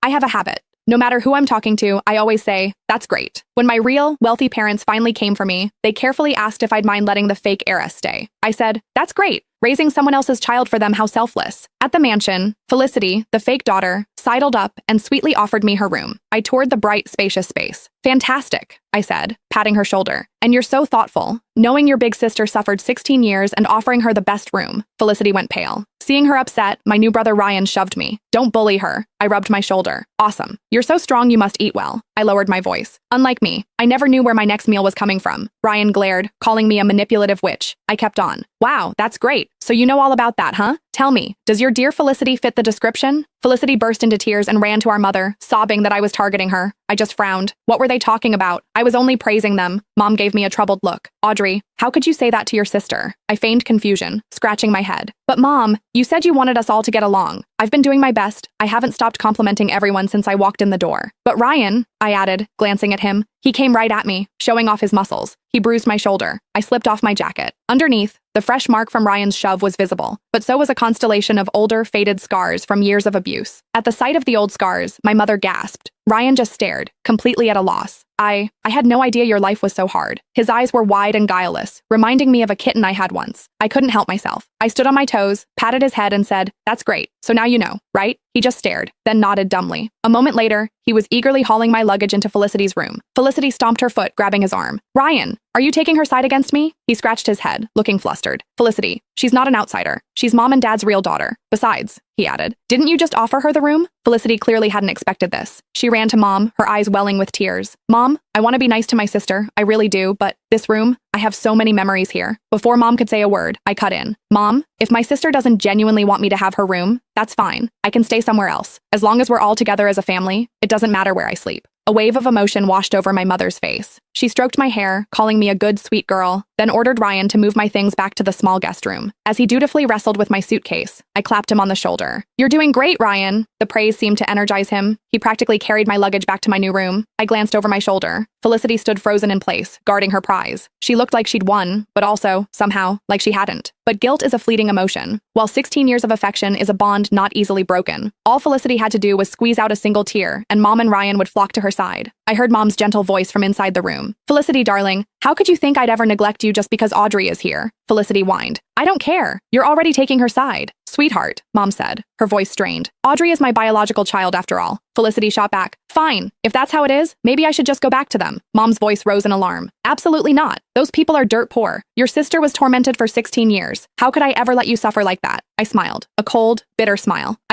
I have a habit. No matter who I'm talking to, I always say, that's great. When my real, wealthy parents finally came for me, they carefully asked if I'd mind letting the fake heiress stay. I said, that's great. Raising someone else's child for them, how selfless. At the mansion, Felicity, the fake daughter, sidled up and sweetly offered me her room. I toured the bright, spacious space. Fantastic, I said, patting her shoulder. And you're so thoughtful. Knowing your big sister suffered 16 years and offering her the best room. Felicity went pale. Seeing her upset, my new brother Ryan shoved me. Don't bully her. I rubbed my shoulder. Awesome. You're so strong you must eat well. I lowered my voice. Unlike me, I never knew where my next meal was coming from. Ryan glared, calling me a manipulative witch. I kept on. Wow, that's great. So you know all about that, huh? Tell me, does your dear Felicity fit the description? Felicity burst into tears and ran to our mother, sobbing that I was targeting her. I just frowned. What were they talking about? I was only praising them. Mom gave me a troubled look. Audrey, how could you say that to your sister? I feigned confusion, scratching my head. But Mom, you said you wanted us all to get along. I've been doing my best. I haven't stopped complimenting everyone since I walked in the door. But Ryan, I added, glancing at him, he came right at me, showing off his muscles. He bruised my shoulder. I slipped off my jacket. Underneath, the fresh mark from Ryan's shove was visible, but so was a constellation of older, faded scars from years of abuse. At the sight of the old scars, my mother gasped. Ryan just stared, completely at a loss. I had no idea your life was so hard. His eyes were wide and guileless, reminding me of a kitten I had once. I couldn't help myself. I stood on my toes, patted his head and said, that's great. So now you know, right? He just stared, then nodded dumbly. A moment later, he was eagerly hauling my luggage into Felicity's room. Felicity stomped her foot, grabbing his arm. Ryan, are you taking her side against me? He scratched his head, looking flustered. Felicity, she's not an outsider. She's Mom and Dad's real daughter. Besides, he added, didn't you just offer her the room? Felicity clearly hadn't expected this. She ran to Mom, her eyes welling with tears. Mom, I want to be nice to my sister. I really do, but this room, I have so many memories here. Before Mom could say a word, I cut in. Mom, if my sister doesn't genuinely want me to have her room, that's fine. I can stay somewhere else. As long as we're all together as a family, it doesn't matter where I sleep. A wave of emotion washed over my mother's face. She stroked my hair, calling me a good, sweet girl, then ordered Ryan to move my things back to the small guest room. As he dutifully wrestled with my suitcase, I clapped him on the shoulder. You're doing great, Ryan. The praise seemed to energize him. He practically carried my luggage back to my new room. I glanced over my shoulder. Felicity stood frozen in place, guarding her prize. She looked like she'd won, but also, somehow, like she hadn't. But guilt is a fleeting emotion, while 16 years of affection is a bond not easily broken. All Felicity had to do was squeeze out a single tear, and Mom and Ryan would flock to her side. I heard Mom's gentle voice from inside the room. Felicity, darling, how could you think I'd ever neglect you just because Audrey is here? Felicity whined. I don't care. You're already taking her side. Sweetheart, Mom said, her voice strained. Audrey is my biological child after all. Felicity shot back. Fine. If that's how it is, maybe I should just go back to them. Mom's voice rose in alarm. Absolutely not. Those people are dirt poor. Your sister was tormented for 16 years. How could I ever let you suffer like that? I smiled. A cold, bitter smile.